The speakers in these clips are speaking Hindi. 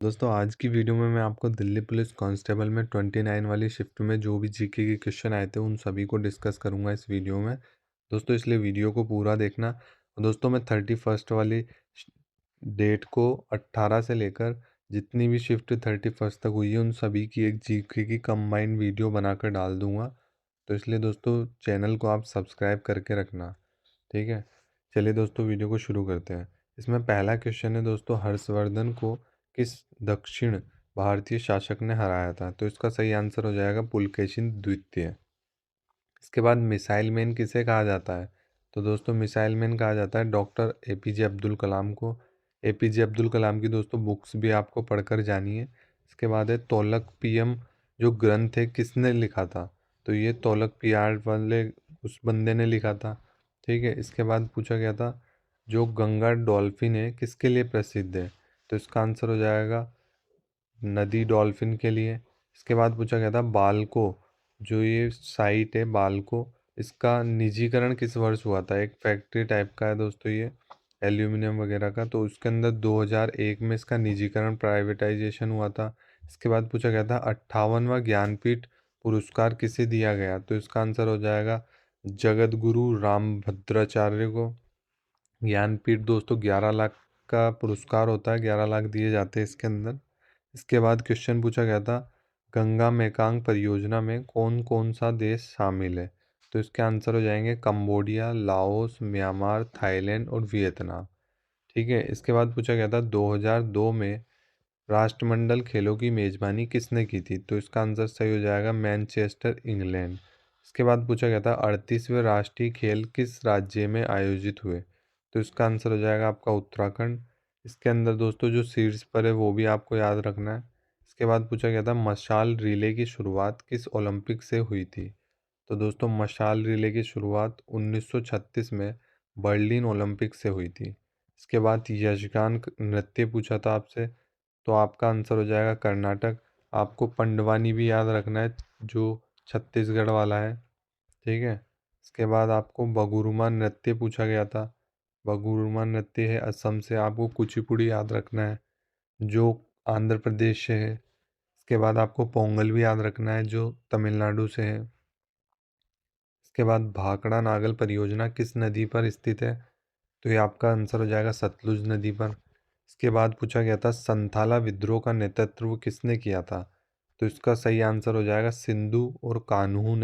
दोस्तों आज की वीडियो में मैं आपको दिल्ली पुलिस कांस्टेबल में 29 वाली शिफ्ट में जो भी जीके के क्वेश्चन आए थे उन सभी को डिस्कस करूंगा इस वीडियो में। दोस्तों इसलिए वीडियो को पूरा देखना। और दोस्तों मैं 31 वाली डेट को 18 से लेकर जितनी भी शिफ्ट 31 तक हुई है उन सभी की एक जीके की कंबाइंड वीडियो बनाकर डाल दूंगा। तो इसलिए दोस्तों चैनल को आप सब्सक्राइब करके रखना। ठीक है, चलिए दोस्तों वीडियो को शुरू करते हैं। इसमें पहला क्वेश्चन है दोस्तों, हर्षवर्धन को किस दक्षिण भारतीय शासक ने हराया था? तो इसका सही आंसर हो जाएगा पुलकेशिन द्वितीय। इसके बाद मिसाइल मैन किसे कहा जाता है? तो दोस्तों मिसाइल मैन कहा जाता है डॉक्टर एपीजे अब्दुल कलाम को। एपीजे अब्दुल कलाम की दोस्तों बुक्स भी आपको पढ़कर जानी है। इसके बाद है तोलक पीएम जो ग्रंथ है किसने लिखा था? तो ये तोलक पीआर वाले उस बंदे ने लिखा था। ठीक है, इसके बाद पूछा गया था जो गंगा डॉल्फिन है किसके लिए प्रसिद्ध है? तो इसका आंसर हो जाएगा नदी डॉल्फिन के लिए। इसके बाद पूछा गया था बाल्को जो ये साइट है बाल्को, इसका निजीकरण किस वर्ष हुआ था? एक फैक्ट्री टाइप का है दोस्तों ये, एल्यूमिनियम वगैरह का। तो उसके अंदर 2001 में इसका निजीकरण प्राइवेटाइजेशन हुआ था। इसके बाद पूछा गया था 58वां ज्ञानपीठ पुरस्कार किसे दिया गया? तो इसका आंसर हो जाएगा जगत गुरु रामभद्राचार्य को। ज्ञानपीठ दोस्तों 11 लाख का पुरस्कार होता है, 11 लाख दिए जाते हैं इसके अंदर। इसके बाद क्वेश्चन पूछा गया था गंगा मेकांग परियोजना में कौन कौन सा देश शामिल है? तो इसके आंसर हो जाएंगे कंबोडिया, लाओस, म्यांमार, थाईलैंड और वियतनाम। ठीक है, इसके बाद पूछा गया था 2002 में राष्ट्रमंडल खेलों की मेजबानी किसने की थी? तो इसका आंसर सही हो जाएगा मैनचेस्टर, इंग्लैंड। इसके बाद पूछा गया था 38वें राष्ट्रीय खेल किस राज्य में आयोजित हुए? तो इसका आंसर हो जाएगा आपका उत्तराखंड। इसके अंदर दोस्तों जो शीर्ष पर है वो भी आपको याद रखना है। इसके बाद पूछा गया था मशाल रिले की शुरुआत किस ओलंपिक से हुई थी? तो दोस्तों मशाल रिले की शुरुआत 1936 में बर्लिन ओलंपिक से हुई थी। इसके बाद यक्षगान नृत्य पूछा था आपसे, तो आपका आंसर हो जाएगा कर्नाटक। आपको पंडवानी भी याद रखना है जो छत्तीसगढ़ वाला है। ठीक है, इसके बाद आपको बगुरुमा नृत्य पूछा गया था, बगुरुमा नृत्य है असम से। आपको कुचिपुड़ी याद रखना है जो आंध्र प्रदेश से है। इसके बाद आपको पोंगल भी याद रखना है जो तमिलनाडु से है। इसके बाद भाखड़ा नागल परियोजना किस नदी पर स्थित है? तो ये आपका आंसर हो जाएगा सतलुज नदी पर। इसके बाद पूछा गया था संथाला विद्रोह का नेतृत्व किसने किया था? तो इसका सही आंसर हो जाएगा सिद्धू और कान्हू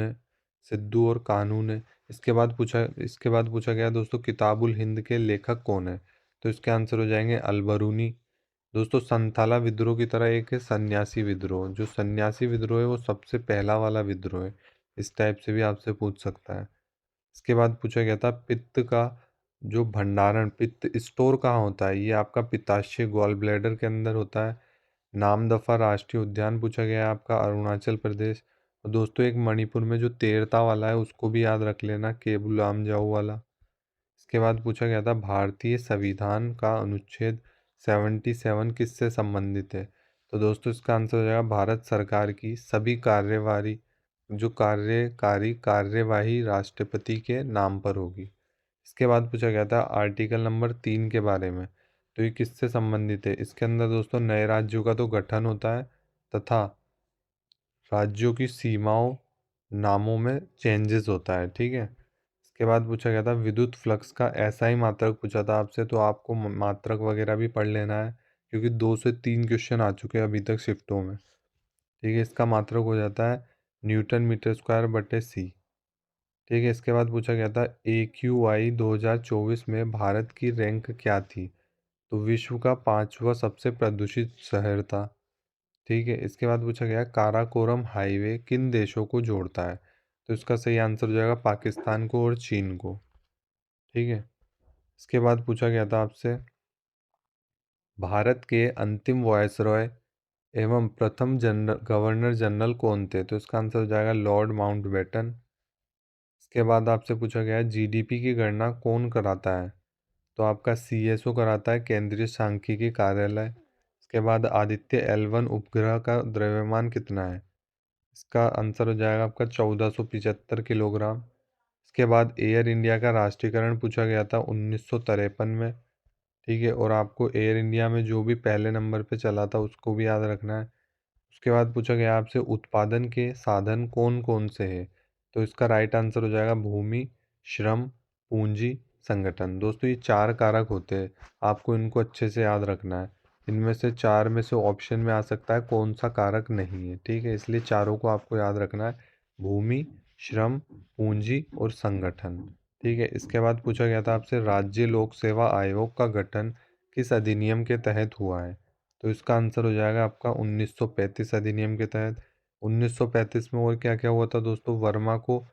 ने। इसके बाद पूछा गया दोस्तों किताबुल हिंद के लेखक कौन है? तो इसके आंसर हो जाएंगे अलबरूनी। दोस्तों संथाला विद्रोह की तरह एक है सन्यासी विद्रोह, जो सन्यासी विद्रोह है वो सबसे पहला वाला विद्रोह है। इस टाइप से भी आपसे पूछ सकता है। इसके बाद पूछा गया था पित्त का जो भंडारण, पित्त स्टोर कहाँ होता है? ये आपका पित्ताशय गॉल ब्लैडर के अंदर होता है। नामदफा राष्ट्रीय उद्यान पूछा गया है आपका अरुणाचल प्रदेश। और दोस्तों एक मणिपुर में जो तेरता वाला है उसको भी याद रख लेना, केबुल लामजाऊ वाला। इसके बाद पूछा गया था भारतीय संविधान का अनुच्छेद 77 किससे संबंधित है? तो दोस्तों इसका आंसर हो जाएगा भारत सरकार की सभी कार्यवाही जो कार्यकारी कार्यवाही राष्ट्रपति के नाम पर होगी। इसके बाद पूछा गया था आर्टिकल नंबर 3 के बारे में, तो ये किससे संबंधित है? इसके अंदर दोस्तों नए राज्यों का तो गठन होता है तथा राज्यों की सीमाओं नामों में चेंजेस होता है। ठीक है, इसके बाद पूछा गया था विद्युत फ्लक्स का ऐसा ही मात्रक पूछा था आपसे, तो आपको मात्रक वगैरह भी पढ़ लेना है क्योंकि 2 से 3 क्वेश्चन आ चुके हैं अभी तक शिफ्टों में। ठीक है, इसका मात्रक हो जाता है न्यूटन मीटर स्क्वायर बटे सी। ठीक है, इसके बाद पूछा गया था AQI 2024 में भारत की रैंक क्या थी? तो विश्व का 5वां सबसे प्रदूषित शहर था। ठीक है, इसके बाद पूछा गया काराकोरम हाईवे किन देशों को जोड़ता है? तो इसका सही आंसर हो जाएगा पाकिस्तान को और चीन को। ठीक है, इसके बाद पूछा गया था आपसे भारत के अंतिम वायसरॉय एवं प्रथम गवर्नर जनरल कौन थे? तो इसका आंसर हो जाएगा लॉर्ड माउंटबेटन। इसके बाद आपसे पूछा गया है जीडीपी की गणना कौन कराता है? तो आपका CSO कराता है, केंद्रीय सांख्यिकी कार्यालय। इसके बाद आदित्य L1 उपग्रह का द्रव्यमान कितना है? इसका आंसर हो जाएगा आपका 1475 किलोग्राम। इसके बाद एयर इंडिया का राष्ट्रीयकरण पूछा गया था 1953 में। ठीक है। और आपको एयर इंडिया में जो भी पहले नंबर पे चला था उसको भी याद रखना है। उसके बाद पूछा गया आपसे उत्पादन के साधन कौन कौन से हैं, तो इसका राइट आंसर हो जाएगा भूमि, श्रम, पूंजी, संगठन। दोस्तों ये चार कारक होते हैं, आपको इनको अच्छे से याद रखना है। इनमें से चार में से ऑप्शन में आ सकता है कौन सा कारक नहीं है, ठीक है, इसलिए चारों को आपको याद रखना है, भूमि, श्रम, पूंजी और संगठन। ठीक है। इसके बाद पूछा गया था आपसे राज्य लोक सेवा आयोग का गठन किस अधिनियम के तहत हुआ है, तो इसका आंसर हो जाएगा आपका 1935 अधिनियम के तहत। 1935 में और क्या क्या हुआ था दोस्तों, वर्मा को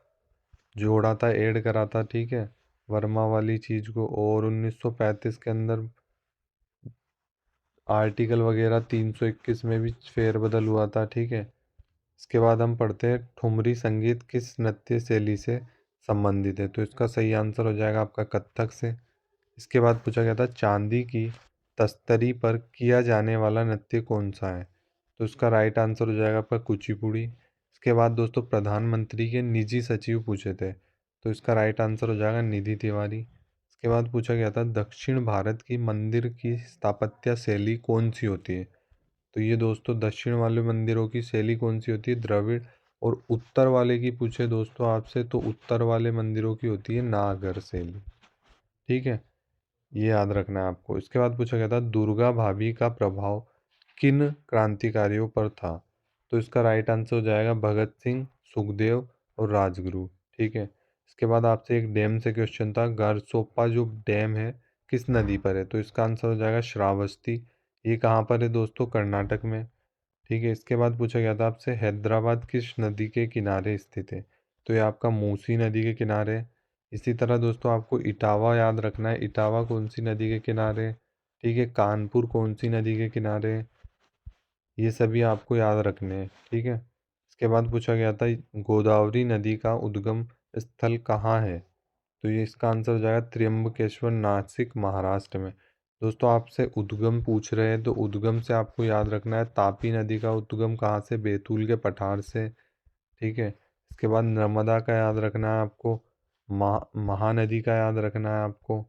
जोड़ा था, ऐड करा था, ठीक है, वर्मा वाली चीज को। और 1935 के अंदर आर्टिकल वगैरह 321 में भी फेरबदल हुआ था, ठीक है। इसके बाद हम पढ़ते हैं ठुमरी संगीत किस नृत्य शैली से संबंधित है, तो इसका सही आंसर हो जाएगा आपका कथक से। इसके बाद पूछा गया था चांदी की तस्तरी पर किया जाने वाला नृत्य कौन सा है, तो इसका राइट आंसर हो जाएगा आपका कुचिपुड़ी। इसके बाद दोस्तों प्रधानमंत्री के निजी सचिव पूछे थे, तो इसका राइट आंसर हो जाएगा निधि तिवारी। इसके बाद पूछा गया था दक्षिण भारत की मंदिर की स्थापत्य शैली कौन सी होती है, तो ये दोस्तों दक्षिण वाले मंदिरों की शैली कौन सी होती है, द्रविड़। और उत्तर वाले की पूछे दोस्तों आपसे, तो उत्तर वाले मंदिरों की होती है नागर शैली, ठीक है, ये याद रखना है आपको। इसके बाद पूछा गया था दुर्गा भाभी का प्रभाव किन क्रांतिकारियों पर था, तो इसका राइट आंसर हो जाएगा भगत सिंह, सुखदेव और राजगुरु, ठीक है। इसके बाद आपसे एक डैम से क्वेश्चन था, गरसोप्पा जो डैम है किस नदी पर है, तो इसका आंसर हो जाएगा श्रावस्ती। ये कहाँ पर है दोस्तों, कर्नाटक में, ठीक है। इसके बाद पूछा गया था आपसे हैदराबाद किस नदी के किनारे स्थित है, तो ये आपका मूसी नदी के किनारे है। इसी तरह दोस्तों आपको इटावा याद रखना है, इटावा कौन सी नदी के किनारे है, ठीक है, कानपुर कौन सी नदी के किनारे है, ये सभी आपको याद रखने हैं, ठीक है। इसके बाद पूछा गया था गोदावरी नदी का उद्गम स्थल कहाँ है, तो ये इसका आंसर हो जाएगा त्र्यंबकेश्वर, नासिक, महाराष्ट्र में। दोस्तों आपसे उद्गम पूछ रहे हैं, तो उद्गम से आपको याद रखना है तापी नदी का उद्गम कहाँ से, बैतूल के पठार से, ठीक है। इसके बाद नर्मदा का याद रखना है आपको, महानदी का याद रखना है आपको,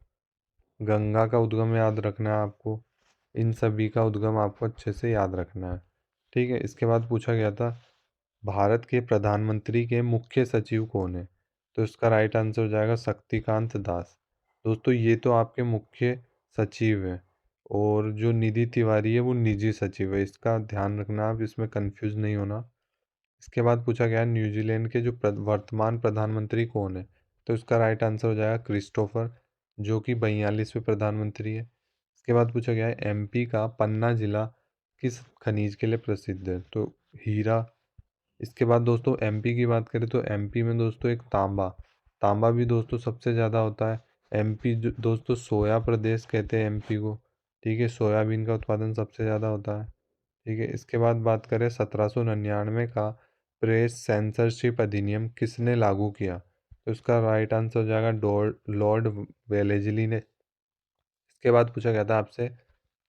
गंगा का उद्गम याद रखना है आपको, इन सभी का उद्गम आपको अच्छे से याद रखना है, ठीक है। इसके बाद पूछा गया था भारत के प्रधानमंत्री के मुख्य सचिव कौन है, तो इसका राइट आंसर हो जाएगा शक्तिकांत दास। दोस्तों ये तो आपके मुख्य सचिव है, और जो निधि तिवारी है वो निजी सचिव है, इसका ध्यान रखना, आप इसमें कंफ्यूज नहीं होना। इसके बाद पूछा गया न्यूजीलैंड के जो वर्तमान प्रधानमंत्री कौन है, तो इसका राइट आंसर हो जाएगा क्रिस्टोफर, जो कि 42वें प्रधानमंत्री है। इसके बाद पूछा गया है एमपी का पन्ना जिला किस खनिज के लिए प्रसिद्ध है, तो हीरा। इसके बाद दोस्तों एमपी की बात करें तो एमपी में दोस्तों एक तांबा, तांबा भी दोस्तों सबसे ज़्यादा होता है। एमपी दोस्तों सोया प्रदेश कहते हैं एमपी को, ठीक है, सोयाबीन का उत्पादन सबसे ज़्यादा होता है, ठीक है। इसके बाद बात करें 1799 का प्रेस सेंसरशिप अधिनियम किसने लागू किया, तो इसका राइट आंसर हो जाएगा लॉर्ड वेलेजली ने। इसके बाद पूछा गया था आपसे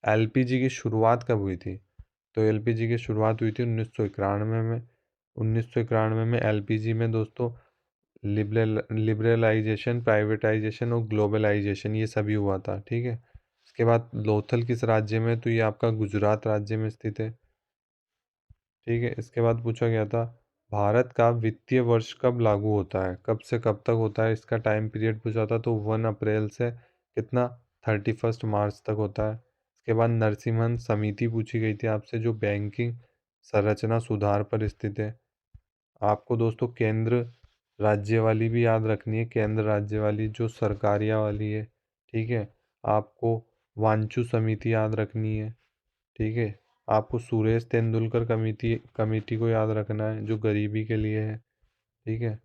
एलपीजी की शुरुआत कब हुई थी, तो एलपीजी की शुरुआत हुई थी 1991 में। 1991 में एलपीजी में दोस्तों लिबरलाइजेशन, प्राइवेटाइजेशन और ग्लोबलाइजेशन ये सभी हुआ था, ठीक है। इसके बाद लोथल किस राज्य में, तो ये आपका गुजरात राज्य में स्थित है, ठीक है। इसके बाद पूछा गया था भारत का वित्तीय वर्ष कब लागू होता है, कब से कब तक होता है, इसका टाइम पीरियड पूछा था, तो 1 अप्रैल से कितना 31 मार्च तक होता है। इसके बाद नरसिम्हन समिति पूछी गई थी आपसे, जो बैंकिंग संरचना सुधार पर स्थित है। आपको दोस्तों केंद्र राज्य वाली भी याद रखनी है, केंद्र राज्य वाली जो सरकारिया वाली है, ठीक है। आपको वांचू समिति याद रखनी है, ठीक है। आपको सुरेश तेंदुलकर कमेटी कमेटी को याद रखना है जो गरीबी के लिए है, ठीक है,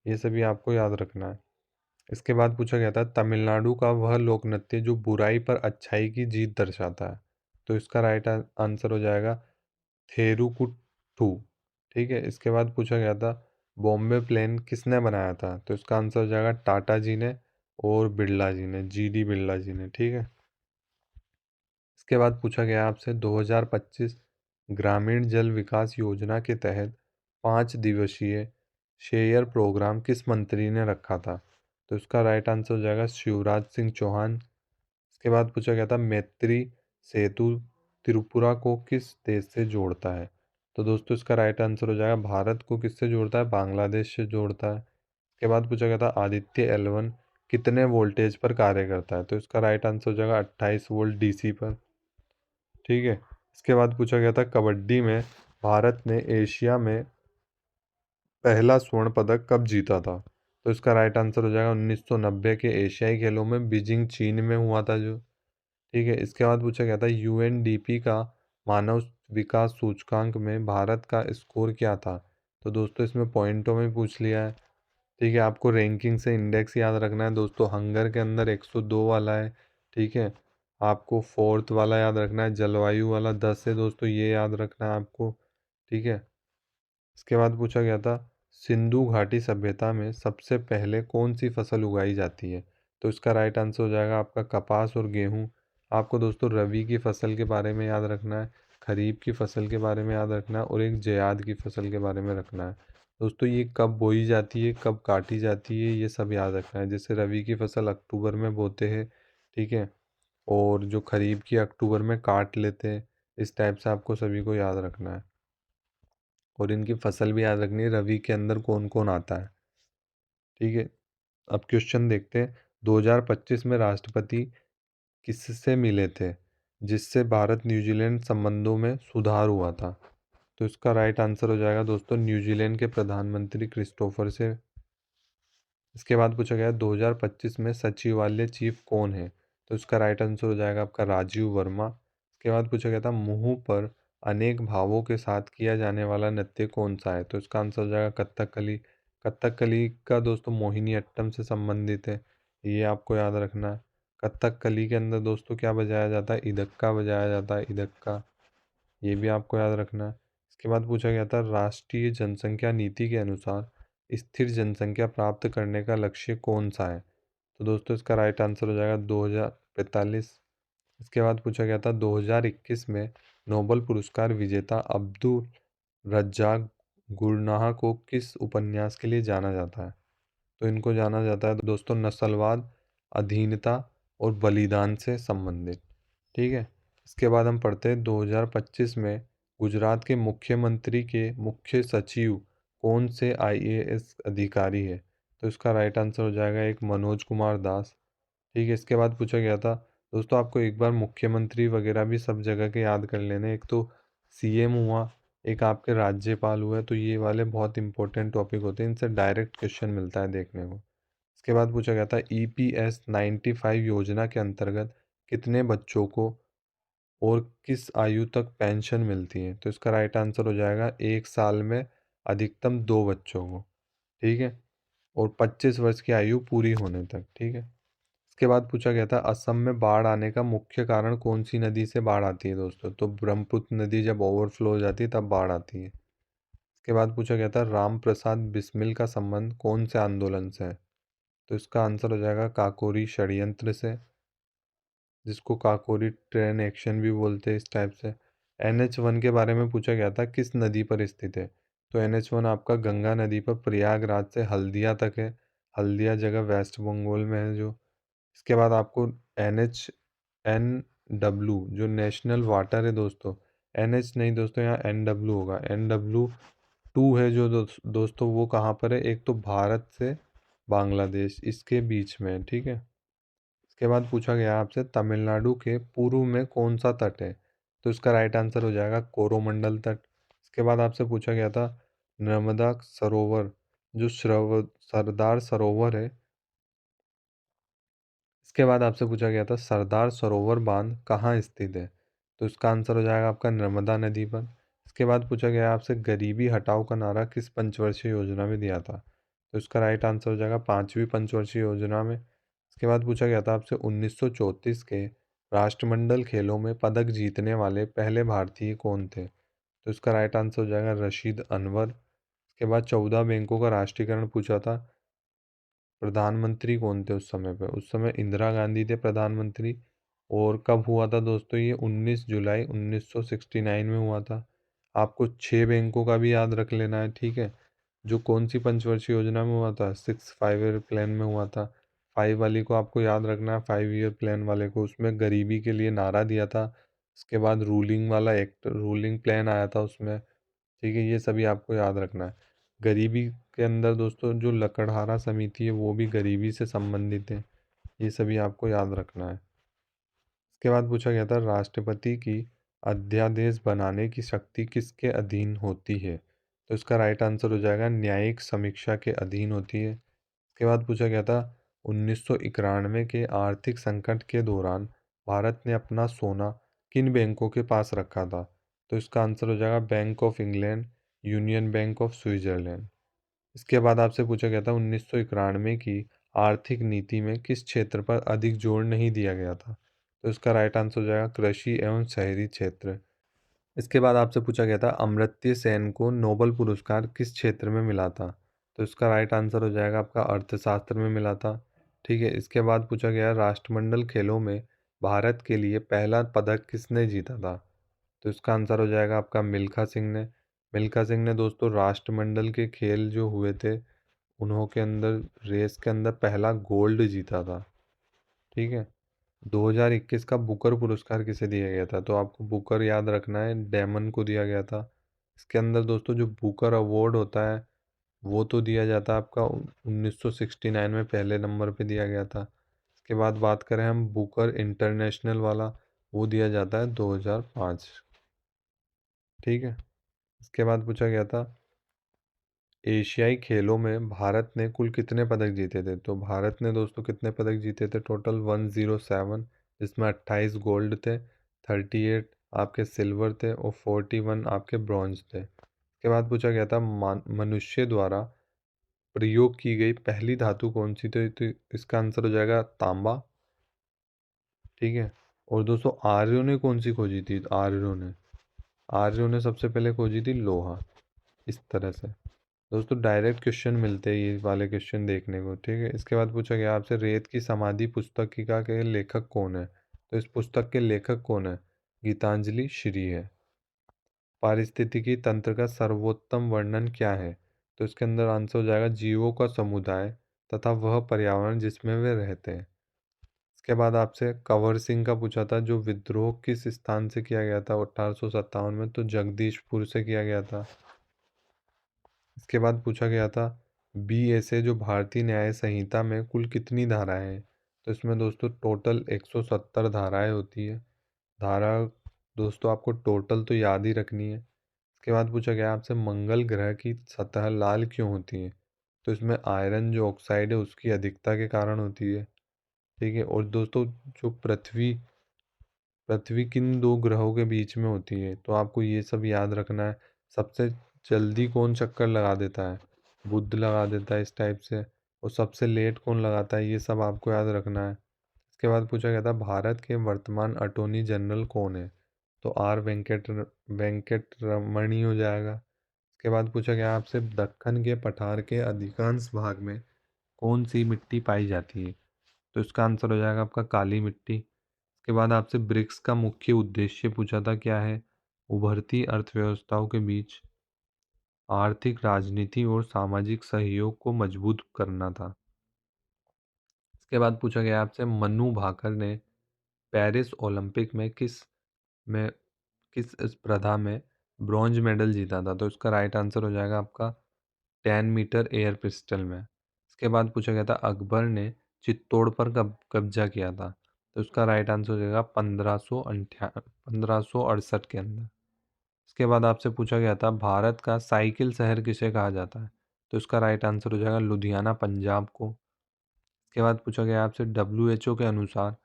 ये सभी आपको याद रखना है। इसके बाद पूछा गया था तमिलनाडु का वह लोक नृत्य जो बुराई पर अच्छाई की जीत दर्शाता है, तो इसका राइट आंसर हो जाएगा थेरुकुट्टू, ठीक है। इसके बाद पूछा गया था बॉम्बे प्लेन किसने बनाया था, तो इसका आंसर हो जाएगा टाटा जी ने और बिरला जी ने, जीडी बिरला जी ने, ठीक है। इसके बाद पूछा गया आपसे 2025 ग्रामीण जल विकास योजना के तहत 5 दिवसीय शेयर प्रोग्राम किस मंत्री ने रखा था, तो इसका राइट आंसर हो जाएगा शिवराज सिंह चौहान। इसके बाद पूछा गया था मैत्री सेतु त्रिपुरा को किस देश से जोड़ता है? तो दोस्तों इसका राइट आंसर हो जाएगा भारत को किससे जोड़ता है? बांग्लादेश से जोड़ता है। इसके बाद पूछा गया था आदित्य एल1 कितने वोल्टेज पर कार्य करता है? तो इसका राइट आंसर हो जाएगा 28 वोल्ट डीसी पर। ठीक है। इसके बाद पूछा गया था कबड्डी में भारत ने एशिया में पहला स्वर्ण पदक कब जीता था? तो इसका राइट आंसर हो जाएगा 1990 के एशियाई खेलों में बीजिंग चीन में हुआ था जो। ठीक है। इसके बाद पूछा गया था यूएनडीपी का मानव विकास सूचकांक में भारत का स्कोर क्या था? तो दोस्तों इसमें पॉइंटों में पूछ लिया है। ठीक है। आपको रैंकिंग से इंडेक्स याद रखना है दोस्तों। हंगर के अंदर 102 वाला है। ठीक है। आपको फोर्थ वाला याद रखना है, जलवायु वाला 10 है दोस्तों, ये याद रखना है आपको। ठीक है। इसके बाद पूछा गया था सिंधु घाटी सभ्यता में सबसे पहले कौन सी फसल उगाई जाती है? तो इसका राइट आंसर हो जाएगा आपका कपास और गेहूं। आपको दोस्तों रबी की फसल के बारे में याद रखना है, खरीफ की फसल के बारे में याद रखना है और एक जयाद की फसल के बारे में रखना है। दोस्तों ये कब बोई जाती है, कब काटी जाती है, ये सब याद रखना है। जैसे रबी की फसल अक्टूबर में बोते हैं। ठीक है। और जो खरीफ की अक्टूबर में काट लेते हैं। इस टाइप से आपको सभी को याद रखना है। और इनकी फसल भी याद रखनी है, रवि के अंदर कौन कौन आता है। ठीक है। अब क्वेश्चन देखते हैं। 2025 में राष्ट्रपति किससे मिले थे जिससे भारत न्यूजीलैंड संबंधों में सुधार हुआ था? तो इसका राइट आंसर हो जाएगा दोस्तों न्यूजीलैंड के प्रधानमंत्री क्रिस्टोफर से। इसके बाद पूछा गया 2025 में सचिवालय चीफ कौन है? तो इसका राइट आंसर हो जाएगा आपका राजीव वर्मा। इसके बाद पूछा गया था मुंह पर अनेक भावों के साथ किया जाने वाला नृत्य कौन सा है? तो इसका आंसर हो जाएगा कथकली। कथकली का दोस्तों मोहिनी अट्टम से संबंधित है, ये आपको याद रखना है। कथकली के अंदर दोस्तों क्या बजाया जाता है? इदक्का बजाया जाता है, इदक्का। ये भी आपको याद रखना है। इसके बाद पूछा गया था राष्ट्रीय जनसंख्या नीति के अनुसार स्थिर जनसंख्या प्राप्त करने का लक्ष्य कौन सा है? तो दोस्तों इसका राइट आंसर हो जाएगा 2045। इसके बाद पूछा गया था 2021 में नोबेल पुरस्कार विजेता अब्दुल रज्जाक गुरनाह को किस उपन्यास के लिए जाना जाता है? तो इनको जाना जाता है दोस्तों नस्लवाद, अधीनता और बलिदान से संबंधित। ठीक है। इसके बाद हम पढ़ते हैं 2025 में गुजरात के मुख्यमंत्री के मुख्य सचिव कौन से आईएएस अधिकारी है? तो इसका राइट आंसर हो जाएगा एक मनोज कुमार दास। ठीक है। इसके बाद पूछा गया था दोस्तों आपको एक बार मुख्यमंत्री वगैरह भी सब जगह के याद कर लेने। एक तो सीएम हुआ, एक आपके राज्यपाल हुए, तो ये वाले बहुत इंपॉर्टेंट टॉपिक होते हैं, इनसे डायरेक्ट क्वेश्चन मिलता है देखने को। इसके बाद पूछा गया था EPS 95 योजना के अंतर्गत कितने बच्चों को और किस आयु तक पेंशन मिलती है? तो इसका राइट आंसर हो जाएगा 1 साल में अधिकतम 2 बच्चों को। ठीक है। और 25 वर्ष की आयु पूरी होने तक। ठीक है। इसके बाद पूछा गया था असम में बाढ़ आने का मुख्य कारण कौन सी नदी से बाढ़ आती है दोस्तों? तो ब्रह्मपुत्र नदी जब ओवरफ्लो हो जाती है तब बाढ़ आती है। इसके बाद पूछा गया था राम प्रसाद बिस्मिल का संबंध कौन से आंदोलन से है? तो इसका आंसर हो जाएगा काकोरी षड्यंत्र से, जिसको काकोरी ट्रेन एक्शन भी बोलते हैं इस टाइप से। NH1 के बारे में पूछा गया था किस नदी पर स्थित है? तो NH1 आपका गंगा नदी पर प्रयागराज से हल्दिया तक है। हल्दिया जगह वेस्ट बंगाल में है जो। इसके बाद आपको NHNW जो नेशनल वाटर है दोस्तों, NH नहीं दोस्तों, यहाँ NW होगा। NW2 है जो दोस्तों वो कहाँ पर है? एक तो भारत से बांग्लादेश इसके बीच में है। ठीक है। इसके बाद पूछा गया आपसे तमिलनाडु के पूर्व में कौन सा तट है? तो इसका राइट आंसर हो जाएगा कोरोमंडल तट। इसके बाद आपसे पूछा गया था नर्मदा सरोवर जो सरदार सरोवर है। इसके बाद आपसे पूछा गया था सरदार सरोवर बांध कहाँ स्थित है? तो इसका आंसर हो जाएगा आपका नर्मदा नदी पर। इसके बाद पूछा गया आपसे गरीबी हटाओ का नारा किस पंचवर्षीय योजना में दिया था? तो इसका राइट आंसर हो जाएगा 5वीं पंचवर्षीय योजना में। इसके बाद पूछा गया था आपसे 1934 के राष्ट्रमंडल खेलों में पदक जीतने वाले पहले भारतीय कौन थे? तो इसका राइट आंसर हो जाएगा रशीद अनवर। इसके बाद 14 बैंकों का राष्ट्रीयकरण पूछा था। प्रधानमंत्री कौन थे उस समय पे? उस समय इंदिरा गांधी थे प्रधानमंत्री। और कब हुआ था दोस्तों? ये 19 जुलाई 1969 में हुआ था। आपको 6 बैंकों का भी याद रख लेना है। ठीक है। जो कौन सी पंचवर्षीय योजना में हुआ था? 6 5 ईयर प्लान में हुआ था। 5 वाली को आपको याद रखना है, 5 ईयर प्लान वाले को, उसमें गरीबी के लिए नारा दिया था। उसके बाद रूलिंग वाला एक्ट, रूलिंग प्लान आया था उसमें। ठीक है, ये सभी आपको याद रखना है। गरीबी के अंदर दोस्तों जो लकड़हारा समिति है वो भी गरीबी से संबंधित है, ये सभी आपको याद रखना है। इसके बाद पूछा गया था राष्ट्रपति की अध्यादेश बनाने की शक्ति किसके अधीन होती है? तो इसका राइट आंसर हो जाएगा न्यायिक समीक्षा के अधीन होती है। इसके बाद पूछा गया था 1991 के आर्थिक संकट के दौरान भारत ने अपना सोना किन बैंकों के पास रखा था? तो इसका आंसर हो जाएगा bank of England, union bank of Switzerland. इसके बाद आपसे पूछा गया था 1991 की आर्थिक नीति में किस क्षेत्र पर अधिक जोर नहीं दिया गया था? तो इसका राइट आंसर हो जाएगा कृषि एवं शहरी क्षेत्र। इसके बाद आपसे पूछा गया था अमर्त्य सेन को नोबेल पुरस्कार किस क्षेत्र में मिला था? तो इसका राइट आंसर हो जाएगा आपका अर्थशास्त्र में मिला था। ठीक है, इसके बाद पूछा गया राष्ट्रमंडल खेलों में भारत के लिए पहला पदक किसने जीता था? तो इसका आंसर हो जाएगा आपका मिल्खा सिंह ने। मिल्खा सिंह ने दोस्तों राष्ट्रमंडल के खेल जो हुए थे उन्हों के अंदर, रेस के अंदर पहला गोल्ड जीता था। ठीक है, 2021 का बुकर पुरस्कार किसे दिया गया था? तो आपको बुकर याद रखना है, डेमन को दिया गया था। इसके अंदर दोस्तों जो बुकर अवार्ड होता है वो तो दिया जाता है आपका 1969 में पहले नंबर पे दिया गया था। इसके बाद बात करें हम बुकर इंटरनेशनल वाला, वो दिया जाता है 2005। ठीक है, इसके बाद पूछा गया था एशियाई खेलों में भारत ने कुल कितने पदक जीते थे? तो भारत ने दोस्तों कितने पदक जीते थे? टोटल 107, जिसमें 28 गोल्ड थे, 38 आपके सिल्वर थे और 41 आपके ब्रॉन्ज थे। इसके बाद पूछा गया था मनुष्य द्वारा प्रयोग की गई पहली धातु कौन सी थी? तो इसका आंसर हो जाएगा तांबा। ठीक है, और दोस्तों आर्यों ने कौन सी खोजी थी? आर्यों ने सबसे पहले खोजी थी लोहा। इस तरह से दोस्तों डायरेक्ट क्वेश्चन मिलते हैं ये वाले क्वेश्चन देखने को। ठीक है, इसके बाद पूछा गया आपसे रेत की समाधि पुस्तिका के लेखक कौन है? तो इस पुस्तक के लेखक कौन है? गीतांजलि श्री है। पारिस्थितिकी तंत्र का सर्वोत्तम वर्णन क्या है? तो इसके अंदर आंसर हो जाएगा जीवों का समुदाय तथा वह पर्यावरण जिसमें वे रहते हैं। इसके बाद आपसे कंवर सिंह का पूछा था जो विद्रोह किस स्थान से किया गया था 1857 में? तो जगदीशपुर से किया गया था। इसके बाद पूछा गया था बीएसए जो भारतीय न्याय संहिता में कुल कितनी धाराएं हैं? तो इसमें दोस्तों टोटल 170 धाराएं होती है। धारा दोस्तों आपको टोटल तो याद ही रखनी है। इसके बाद पूछा गया आपसे मंगल ग्रह की सतह लाल क्यों होती है? तो इसमें आयरन जो ऑक्साइड है उसकी अधिकता के कारण होती है। ठीक है, और दोस्तों जो पृथ्वी पृथ्वी किन दो ग्रहों के बीच में होती है? तो आपको ये सब याद रखना है। सबसे जल्दी कौन चक्कर लगा देता है? बुध लगा देता है इस टाइप से। और सबसे लेट कौन लगाता है? ये सब आपको याद रखना है। इसके बाद पूछा गया था भारत के वर्तमान अटॉर्नी जनरल कौन है? तो आर वेंकट रमणी हो जाएगा। इसके बाद पूछा गया आपसे दक्कन के पठार के अधिकांश भाग में कौन सी मिट्टी पाई जाती है? तो इसका आंसर हो जाएगा आपका काली मिट्टी। इसके बाद आपसे ब्रिक्स का मुख्य उद्देश्य पूछा था क्या है? उभरती अर्थव्यवस्थाओं के बीच आर्थिक, राजनीति और सामाजिक सहयोग को मजबूत करना था। इसके बाद पूछा गया आपसे मनु भाकर ने पेरिस ओलंपिक में किस स्पर्धा में ब्रॉन्ज मेडल जीता था? तो इसका राइट आंसर हो जाएगा आपका 10 मीटर एयर पिस्टल में। इसके बाद पूछा गया था अकबर ने चित्तौड़ पर कब कब्जा किया था? तो इसका राइट आंसर हो जाएगा 1568 के अंदर। इसके बाद आपसे पूछा गया था भारत का साइकिल शहर किसे कहा जाता है? तो इसका राइट आंसर हो जाएगा लुधियाना, पंजाब को। इसके बाद पूछा गया आपसे WHO के अनुसार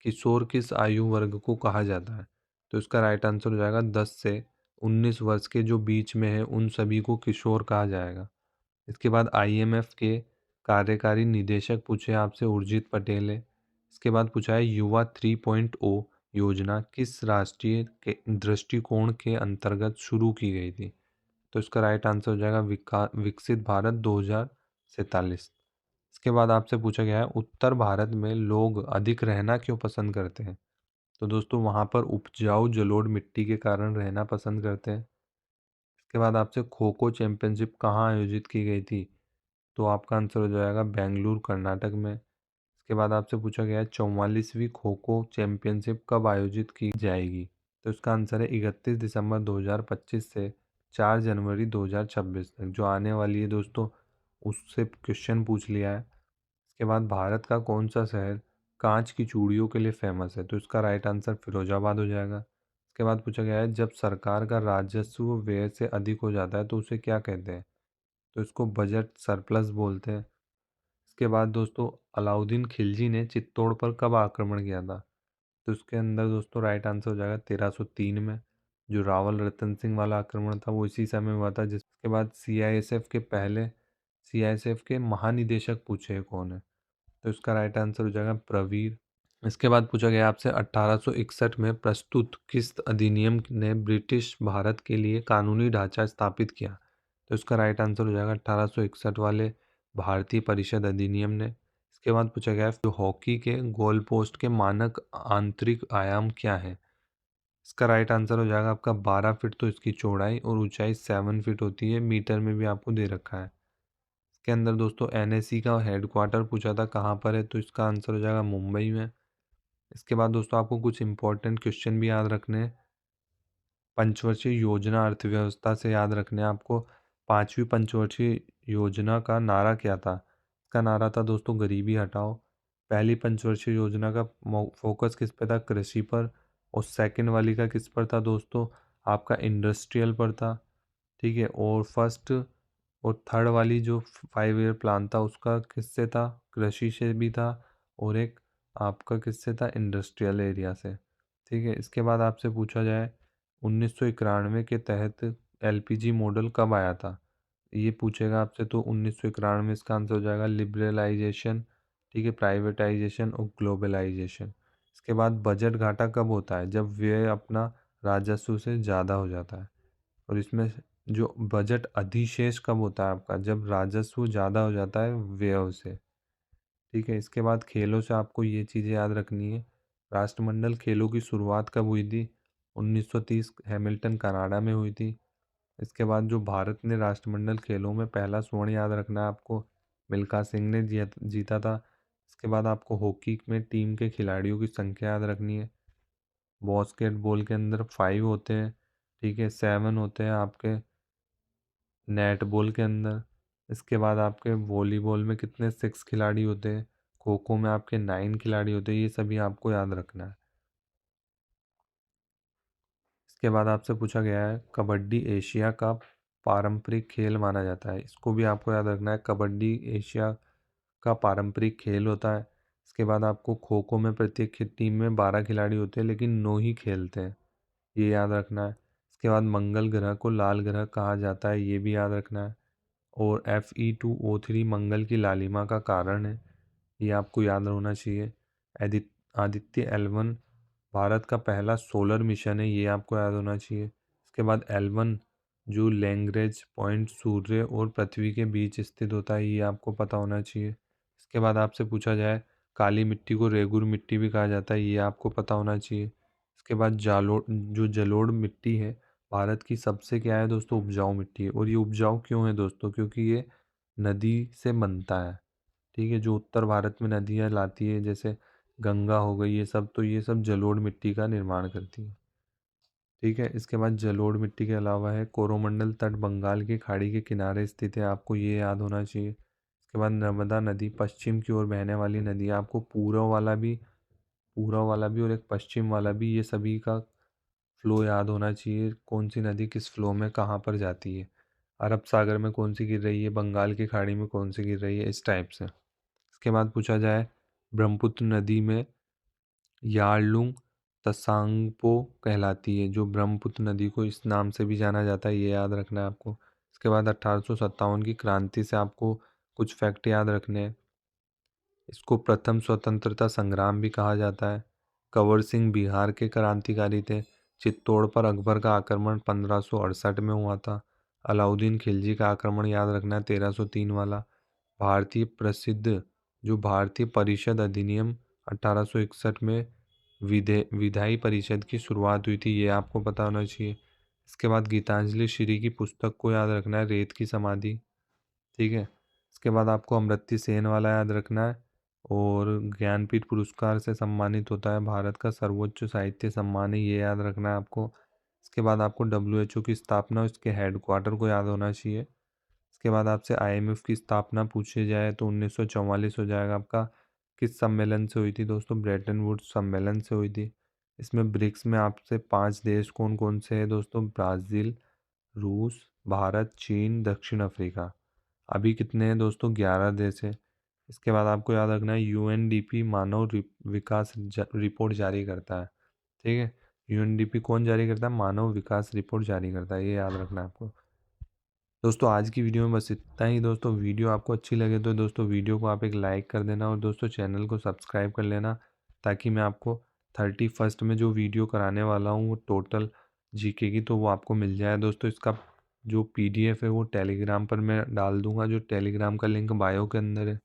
किशोर किस आयु वर्ग को कहा जाता है? तो इसका राइट आंसर हो जाएगा 10 से 19 वर्ष के जो बीच में है उन सभी को किशोर कहा जाएगा। इसके बाद IMF के कार्यकारी निदेशक पूछे आपसे उर्जित पटेल है। इसके बाद पूछा है युवा 3.0 योजना किस राष्ट्रीय के दृष्टिकोण के अंतर्गत शुरू की गई थी? तो इसका राइट आंसर हो जाएगा विकसित भारत 2047। इसके बाद आपसे पूछा गया है उत्तर भारत में लोग अधिक रहना क्यों पसंद करते हैं? तो दोस्तों वहाँ पर उपजाऊ जलोढ़ मिट्टी के कारण रहना पसंद करते हैं। इसके बाद आपसे खो खो चैंपियनशिप कहाँ आयोजित की गई थी? तो आपका आंसर हो जाएगा बेंगलुरु, कर्नाटक में। इसके इसके बाद आपसे पूछा गया है 44वीं खो खो चैंपियनशिप कब आयोजित की जाएगी। तो इसका आंसर है 31 दिसंबर 2025 से 4 जनवरी 2026 तक, जो आने वाली है दोस्तों उससे क्वेश्चन पूछ लिया है। इसके बाद भारत का कौन सा शहर कांच की चूड़ियों के लिए फेमस है। तो इसका राइट आंसर फिरोजाबाद हो जाएगा। इसके बाद पूछा गया है जब सरकार का राजस्व व्यय से अधिक हो जाता है तो उसे क्या कहते हैं। तो इसको बजट सरप्लस बोलते हैं। इसके बाद दोस्तों अलाउद्दीन खिलजी ने चित्तौड़ पर कब आक्रमण किया था। तो इसके अंदर दोस्तों राइट आंसर हो जाएगा 1303 में। जो रावल रतन सिंह वाला आक्रमण था वो इसी समय हुआ था। जिसके बाद सीआईएसएफ के महानिदेशक पूछे कौन है। तो इसका राइट आंसर हो जाएगा प्रवीर। इसके बाद पूछा गया आपसे 1861 में प्रस्तुत किस अधिनियम ने ब्रिटिश भारत के लिए कानूनी ढांचा स्थापित किया। तो इसका राइट आंसर हो जाएगा 1861 वाले भारतीय परिषद अधिनियम ने। इसके बाद पूछा गया जो हॉकी के गोल पोस्ट के मानक आंतरिक आयाम क्या है। इसका राइट आंसर हो जाएगा आपका 12 फीट। तो इसकी चौड़ाई और ऊंचाई 7 फीट होती है, मीटर में भी आपको दे रखा है। इसके अंदर दोस्तों एनएससी का हेडक्वार्टर पूछा था कहाँ पर है। तो इसका आंसर हो जाएगा मुंबई में। इसके बाद दोस्तों आपको कुछ इंपॉर्टेंट क्वेश्चन भी याद रखने हैं। पंचवर्षीय योजना अर्थव्यवस्था से याद रखने हैं आपको। 5वीं पंचवर्षीय योजना का नारा क्या था। इसका नारा था दोस्तों गरीबी हटाओ। पहली पंचवर्षीय योजना का फोकस किस पे था, कृषि पर। और सेकंड वाली का किस पर था दोस्तों, आपका इंडस्ट्रियल पर था। ठीक है। और फर्स्ट और थर्ड वाली जो 5 ईयर प्लान था उसका किससे था, कृषि से भी था। और एक आपका किससे था, इंडस्ट्रियल एरिया से। ठीक है। इसके बाद आपसे पूछा जाए 1991 के तहत एलपीजी मॉडल कब आया था। ये पूछेगा आपसे। तो 1991 इसका आंसर हो जाएगा लिबरलाइजेशन। ठीक है, प्राइवेटाइजेशन और ग्लोबलाइजेशन। इसके बाद बजट घाटा कब होता है, जब व्यय अपना राजस्व से ज़्यादा हो जाता है। और इसमें जो बजट अधिशेष कब होता है आपका, जब राजस्व ज़्यादा हो जाता है व्यय से। ठीक है। इसके बाद खेलों से आपको ये चीज़ें याद रखनी है। राष्ट्रमंडल खेलों की शुरुआत कब हुई थी, 1930 हैमिल्टन कनाडा में हुई थी। इसके बाद जो भारत ने राष्ट्रमंडल खेलों में पहला स्वर्ण याद रखना है आपको, मिल्खा सिंह ने जीता था। इसके बाद आपको हॉकी में टीम के खिलाड़ियों की संख्या याद रखनी है। बास्केटबॉल के अंदर 5 होते हैं। ठीक है, 7 होते हैं आपके नेटबॉल के अंदर। इसके बाद आपके वॉलीबॉल में कितने 6 खिलाड़ी होते हैं। खो खो में आपके 9 खिलाड़ी होते हैं। ये सभी आपको याद रखना है। इसके बाद आपसे पूछा गया है कबड्डी एशिया का पारंपरिक खेल माना जाता है। इसको भी आपको याद रखना है। कबड्डी एशिया का पारंपरिक खेल होता है। इसके बाद आपको खो खो में प्रत्येक टीम में 12 खिलाड़ी होते हैं लेकिन 9 ही खेलते हैं, ये याद रखना है। इसके बाद मंगल ग्रह को लाल ग्रह कहा जाता है, ये भी याद रखना है। और Fe2O3 मंगल की लालिमा का कारण है, ये आपको याद होना चाहिए। आदित्य L1 भारत का पहला सोलर मिशन है, ये आपको याद होना चाहिए। इसके बाद L1 जो लैग्रेंज पॉइंट सूर्य और पृथ्वी के बीच स्थित होता है, ये आपको पता होना चाहिए। इसके बाद आपसे पूछा जाए काली मिट्टी को रेगुर मिट्टी भी कहा जाता है, ये आपको पता होना चाहिए। इसके बाद जलोढ़ मिट्टी है भारत की सबसे क्या है दोस्तों, उपजाऊ मिट्टी है। और ये उपजाऊ क्यों है दोस्तों, क्योंकि ये नदी से बनता है। ठीक है, जो उत्तर भारत में नदियाँ लाती है जैसे गंगा हो गई, ये सब, तो ये सब जलोढ़ मिट्टी का निर्माण करती है। ठीक है। इसके बाद जलोढ़ मिट्टी के अलावा है कोरोमंडल तट बंगाल की खाड़ी के किनारे स्थित है, आपको ये याद होना चाहिए। इसके बाद नर्मदा नदी पश्चिम की ओर बहने वाली नदी है, आपको पूर्व वाला भी और एक पश्चिम वाला भी, ये सभी का फ्लो याद होना चाहिए। कौन सी नदी किस फ्लो में कहाँ पर जाती है, अरब सागर में कौन सी गिर रही है, बंगाल की खाड़ी में कौन सी गिर रही है, इस टाइप से। इसके बाद पूछा जाए ब्रह्मपुत्र नदी में यारलुंग तसांगपो कहलाती है, जो ब्रह्मपुत्र नदी को इस नाम से भी जाना जाता है, ये याद रखना है आपको। इसके बाद 1857 की क्रांति से आपको कुछ फैक्ट याद रखने हैं। इसको प्रथम स्वतंत्रता संग्राम भी कहा जाता है। कंवर सिंह बिहार के क्रांतिकारी थे। चित्तौड़ पर अकबर का आक्रमण 1568 में हुआ था। अलाउद्दीन खिलजी का आक्रमण याद रखना है 1303 वाला। भारतीय परिषद अधिनियम 1861 में विधायी परिषद की शुरुआत हुई थी, ये आपको पता होना चाहिए। इसके बाद गीतांजलि श्री की पुस्तक को याद रखना है, रेत की समाधि। ठीक है। इसके बाद आपको अमर्त्य सेन वाला याद रखना है, और ज्ञानपीठ पुरस्कार से सम्मानित होता है। भारत का सर्वोच्च साहित्य सम्मान है, ये याद रखना है आपको। इसके बाद आपको WHO की स्थापना, इसके हेडक्वार्टर को याद होना चाहिए। इसके बाद आपसे IMF की स्थापना पूछी जाए तो 1944 हो जाएगा आपका। किस सम्मेलन से हुई थी दोस्तों? ब्रेटन वुड्स सम्मेलन से हुई थी। इसमें ब्रिक्स में आपसे 5 देश कौन कौन से हैं दोस्तों? ब्राज़ील, रूस, भारत, चीन, दक्षिण अफ्रीका। अभी कितने हैं दोस्तों? 11 देश है। इसके बाद आपको याद रखना है UNDP मानव विकास रिपोर्ट जारी करता है। ठीक है, UNDP कौन जारी करता है? मानव विकास रिपोर्ट जारी करता है, ये याद रखना है आपको। दोस्तों आज की वीडियो में बस इतना ही। दोस्तों वीडियो आपको अच्छी लगे तो दोस्तों वीडियो को आप एक लाइक कर देना, और दोस्तों चैनल को सब्सक्राइब कर लेना, ताकि मैं आपको 31 में जो वीडियो कराने वाला हूँ वो टोटल GK की, तो वो आपको मिल जाए। दोस्तों इसका जो PDF है वो टेलीग्राम पर मैं डाल दूंगा, जो टेलीग्राम का लिंक बायो के अंदर है।